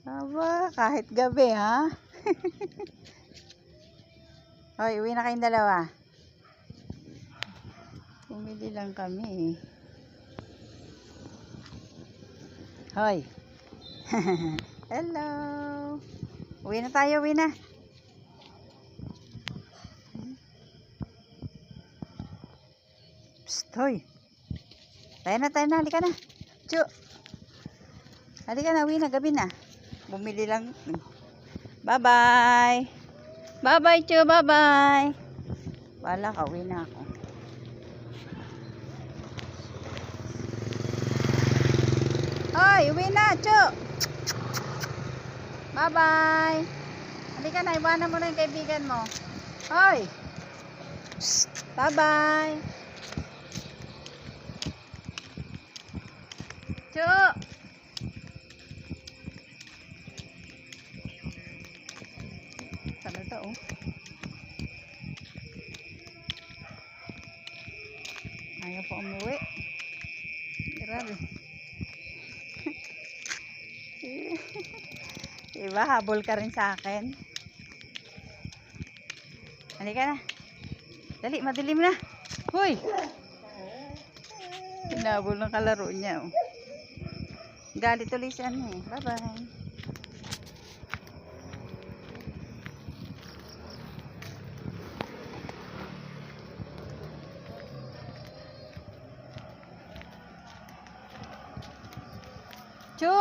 Aba, kahit gabi ha. Hoy, uwi na kayong dalawa. Bumili lang kami. Hoy. Hello. Uwi na tayo, uwi na. Psst, hoy. Tayo na, halika na. Chu. Halika na, uwi na, gabi na. Bumili lang. Bye-bye. Bye-bye, Chu, bye-bye. Wala ka, uwi na ako. Hoy, uwi na, Chu. Bye-bye. Halika na, iwanan mo na yung kaibigan mo. Hoy. Bye-bye. Chu. Talaga, oh. Ayaw pa umuwi. Grabe. Diba, habol ka rin sa akin. Halika na. Dali, madilim na. Huy! Hinabol ng kalaro niya, oh. Galit ulit siya, eh. Bye-bye. Chu!